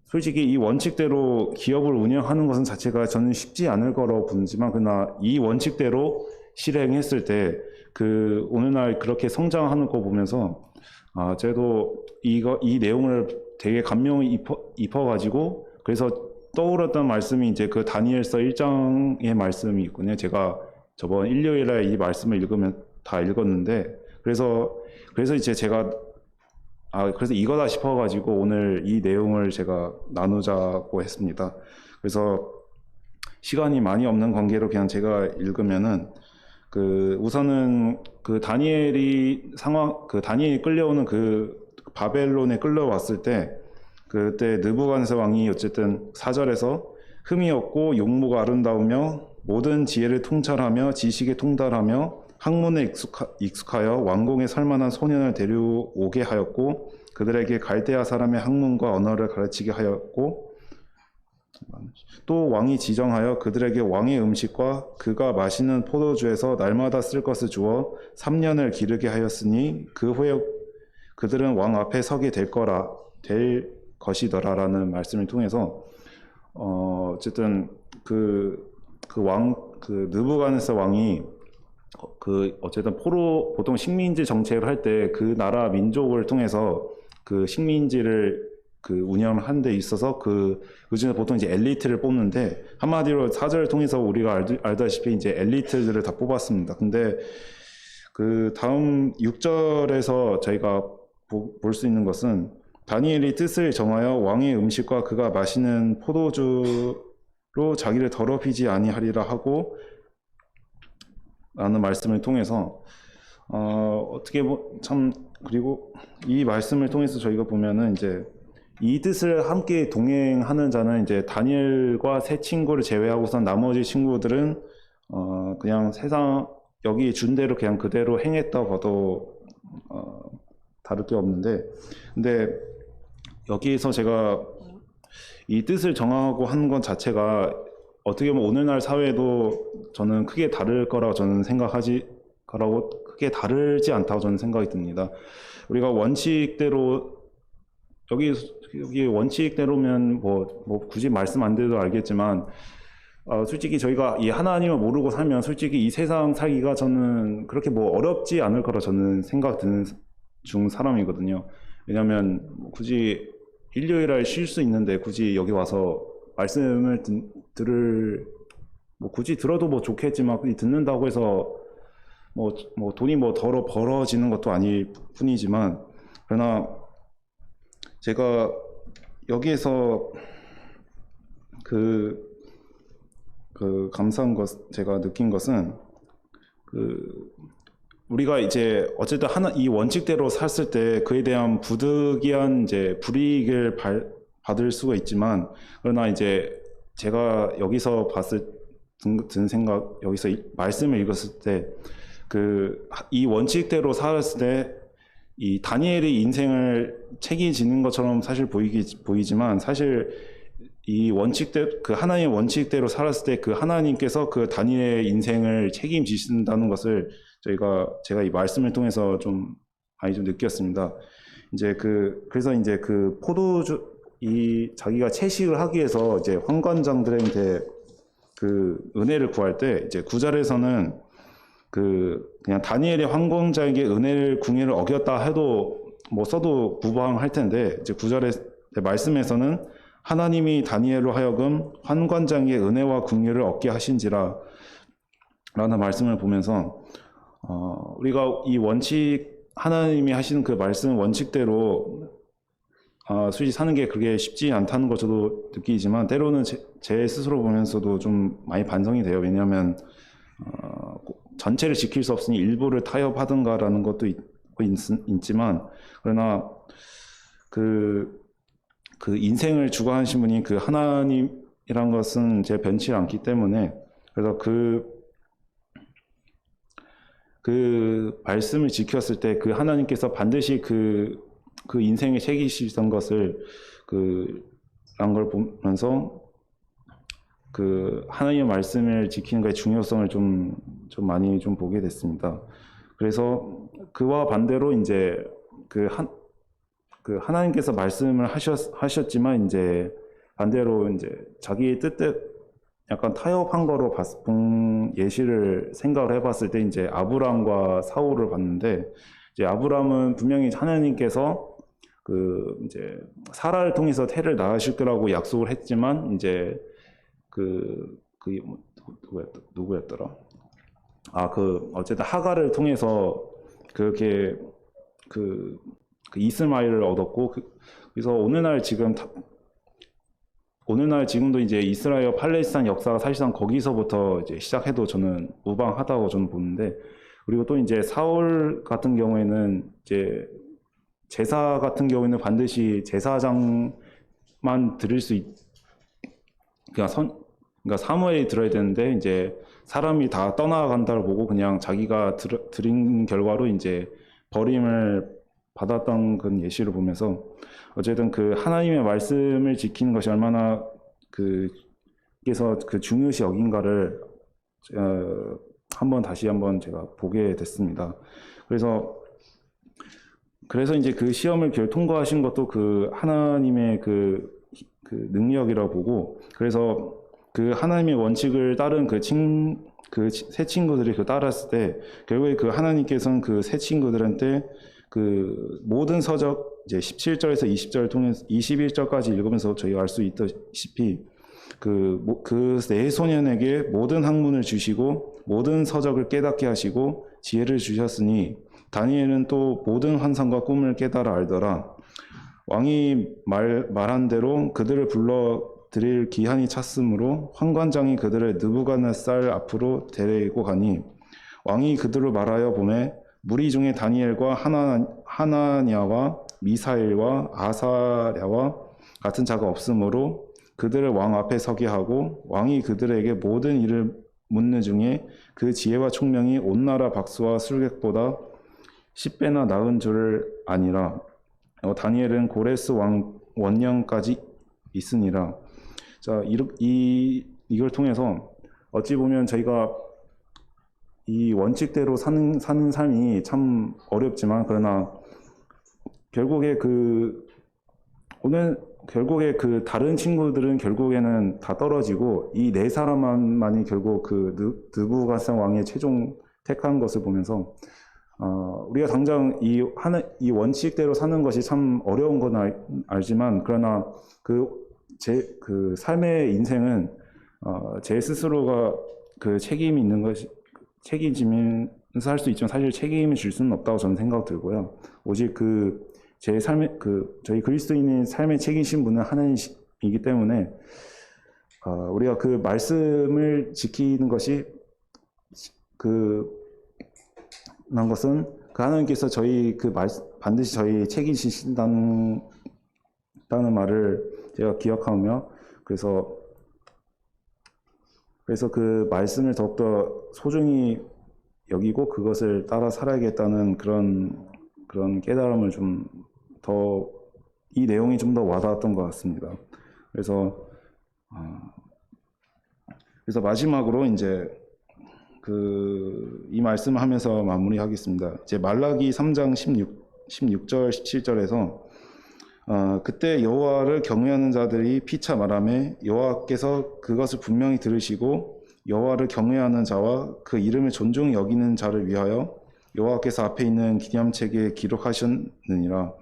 솔직히 이 원칙대로 기업을 운영하는 것은 자체가 저는 쉽지 않을 거라고 보지만, 그러나 이 원칙대로 실행했을 때 오늘날 그렇게 성장하는 거 보면서 저도 이 내용을 되게 감명을 입어가지고, 그래서 떠올랐던 말씀이 이제 다니엘서 1장의 말씀이 있군요. 제가 저번 일요일에 이 말씀을 다 읽었는데, 그래서 이제 제가 그래서 이거다 싶어가지고 오늘 이 내용을 제가 나누자고 했습니다. 그래서 시간이 많이 없는 관계로 그냥 제가 읽으면은, 우선은 다니엘이 끌려오는 바벨론에 끌려왔을 때, 그때 느부갓네살 왕이 어쨌든 4절에서 흠이 없고 용모가 아름다우며 모든 지혜를 통찰하며 지식에 통달하며 학문에 익숙하여 왕궁에 살만한 소년을 데려오게 하였고, 그들에게 갈대아 사람의 학문과 언어를 가르치게 하였고, 또 왕이 지정하여 그들에게 왕의 음식과 그가 마시는 포도주에서 날마다 쓸 것을 주어 3년을 기르게 하였으니 그 후에 그들은 왕 앞에 서게 될 것이더라라는 말씀을 통해서 어쨌든 느부갓네살 왕이 어쨌든 보통 식민지 정책을 할 때 그 나라 민족을 통해서 식민지를 운영을 하는 데 있어서 그중에 보통 이제 엘리트를 뽑는데, 한마디로 사절을 통해서 우리가 알다시피 이제 엘리트들을 다 뽑았습니다. 근데 다음 6절에서 저희가 볼 수 있는 것은, 다니엘이 뜻을 정하여 왕의 음식과 그가 마시는 포도주로 자기를 더럽히지 아니하리라 하고 라는 말씀을 통해서 그리고 이 말씀을 통해서 저희가 보면은 이제 이 뜻을 함께 동행하는 자는 이제 다니엘과 세 친구를 제외하고선 나머지 친구들은 그냥 세상 여기 준 대로 그냥 그대로 행했다 봐도 다를 게 없는데, 근데 여기에서 제가 이 뜻을 정하고 하는 것 자체가 어떻게 보면 오늘날 사회도 저는 크게 다를 거라고 저는 크게 다르지 않다고 저는 생각이 듭니다. 우리가 원칙대로 여기 원칙대로면 뭐 굳이 말씀 안 드려도 알겠지만, 솔직히 저희가 이 하나님을 모르고 살면 솔직히 이 세상 살기가 저는 그렇게 어렵지 않을 거라 저는 생각 드는 중 사람이거든요. 왜냐하면 굳이 일요일에 쉴 수 있는데 굳이 여기 와서 말씀을 굳이 들어도 좋겠지만 듣는다고 해서 돈이 덜어 벌어지는 것도 아닐 뿐이지만, 그러나 제가 여기에서 그 감사한 것, 제가 느낀 것은 우리가 이제 어쨌든 이 원칙대로 샀을 때 그에 대한 부득이한 이제 불이익을 받을 수가 있지만, 그러나 이제 제가 여기서 든 생각, 여기서 말씀을 읽었을 때 이 원칙대로 살았을 때 이 다니엘의 인생을 책임지는 것처럼 사실 보이지만, 사실 이 하나님의 원칙대로 살았을 때 그 하나님께서 그 다니엘의 인생을 책임지신다는 것을 제가 이 말씀을 통해서 좀 많이 좀 느꼈습니다. 이제 그래서 이제 자기가 채식을 하기 위해서 이제 환관장들한테 은혜를 구할 때, 이제 9절에서는 그냥 다니엘이 환관장에게 궁예를 어겼다 해도 뭐 써도 무방할 텐데, 이제 9절의 말씀에서는 하나님이 다니엘로 하여금 환관장의 은혜와 궁예를 얻게 하신지라 라는 말씀을 보면서 우리가 이 하나님이 하시는 그 말씀 원칙대로 수시 사는 게 그게 쉽지 않다는 걸 저도 느끼지만, 때로는 제 스스로 보면서도 좀 많이 반성이 돼요. 왜냐하면 전체를 지킬 수 없으니 일부를 타협하든가라는 것도 있지만, 그러나 그 인생을 주관하신 분이 그 하나님이란 것은 제 변치 않기 때문에, 그래서 그 말씀을 지켰을 때 그 하나님께서 반드시 그 인생에 새기시던 것을 란 걸 보면서 하나님의 말씀을 지키는 것의 중요성을 좀 많이 좀 보게 됐습니다. 그래서 그와 반대로 이제 하나님께서 말씀을 하셨지만, 이제 반대로 이제 자기의 뜻대 약간 타협한 거로 본 예시를 생각을 해봤을 때, 이제 아브람과 사울을 봤는데, 이제 아브람은 분명히 하나님께서 이제 사라를 통해서 태를 낳으실 거라고 약속을 했지만, 이제 누구였더라? 어쨌든 하갈을 통해서 그렇게 이스마엘을 얻었고, 그래서 오늘날 지금도 이제 이스라엘 팔레스타인 역사가 사실상 거기서부터 이제 시작해도 저는 무방하다고 저는 보는데, 그리고 또 이제 사울 같은 경우에는 이제 제사 같은 경우에는 반드시 제사장만 드릴 그러니까 사무엘이 들어야 되는데, 이제 사람이 다 떠나간다를 보고 그냥 자기가 드린 결과로 이제 버림을 받았던 그런 예시를 보면서, 어쨌든 하나님의 말씀을 지키는 것이 얼마나 그래서 중요시 여긴가를 다시 한번 제가 보게 됐습니다. 그래서 이제 그 시험을 통과하신 것도 하나님의 능력이라고 보고, 그래서 하나님의 원칙을 따른 새 친구들이 따랐을 때, 결국에 하나님께서는 새 친구들한테 모든 서적, 이제 17절에서 20절을 통해서 21절까지 읽으면서 저희가 알 수 있다시피 네 소년에게 모든 학문을 주시고 모든 서적을 깨닫게 하시고 지혜를 주셨으니, 다니엘은 또 모든 환상과 꿈을 깨달아 알더라. 왕이 말한 대로 그들을 불러 드릴 기한이 찼으므로 환관장이 그들을 느부갓네살 앞으로 데리고 가니, 왕이 그들을 말하여 보매 무리 중에 다니엘과 하나냐와 미사엘과 아사랴와 같은 자가 없으므로 그들을 왕 앞에 서게 하고, 왕이 그들에게 모든 일을 묻는 중에 그 지혜와 총명이 온 나라 박수와 술객보다 10배나 나은 줄을 아니라. 다니엘은 고레스 왕 원년까지 있으니라. 자, 이걸 통해서 어찌 보면 저희가 이 원칙대로 사는 삶이 참 어렵지만, 그러나 결국에 다른 친구들은 결국에는 다 떨어지고 이 네 사람만이 결국 느부갓네살 왕의 최종 택한 것을 보면서 우리가 당장 이 원칙대로 사는 것이 참 어려운 건 알지만, 그러나 제 삶의 인생은 제 스스로가 책임이 있는 것이, 책임지면서 할 수 있지만 사실 책임을 질 수는 없다고 저는 생각 들고요. 오직 제 삶의 저희 그리스도인의 삶에 책임진 분은 하나님이기 때문에 우리가 그 말씀을 지키는 것이 난 것은 그 하나님께서 저희 반드시 저희 책임지신다는 말을 제가 기억하며 그래서 그 말씀을 더욱더 소중히 여기고 그것을 따라 살아야겠다는 그런 깨달음을 이 내용이 좀 더 와닿았던 것 같습니다. 그래서 마지막으로 이제 이 말씀을 하면서 마무리하겠습니다. 이제 말라기 3장 16절 17절에서 그때 여호와를 경외하는 자들이 피차 말하매 여호와께서 그것을 분명히 들으시고 여호와를 경외하는 자와 그 이름을 존중히 여기는 자를 위하여 여호와께서 앞에 있는 기념책에 기록하셨느니라.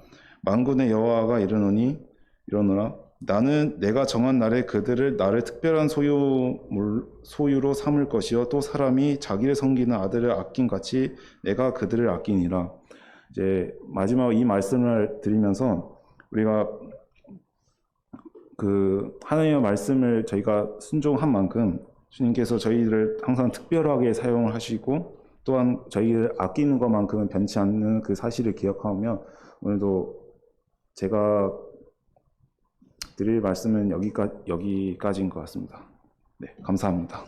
만군의 여호와가 이르노라. 나는 내가 정한 날에 그들을 나를 특별한 소유로 삼을 것이요 또 사람이 자기를 섬기는 아들을 아낀 같이 내가 그들을 아끼니라. 이제 마지막 이 말씀을 드리면서 우리가 하나님의 말씀을 저희가 순종한 만큼 주님께서 저희를 항상 특별하게 사용을 하시고 또한 저희를 아끼는 것만큼은 변치 않는 그 사실을 기억하며 오늘도 제가 드릴 말씀은 여기까지인 것 같습니다. 네, 감사합니다.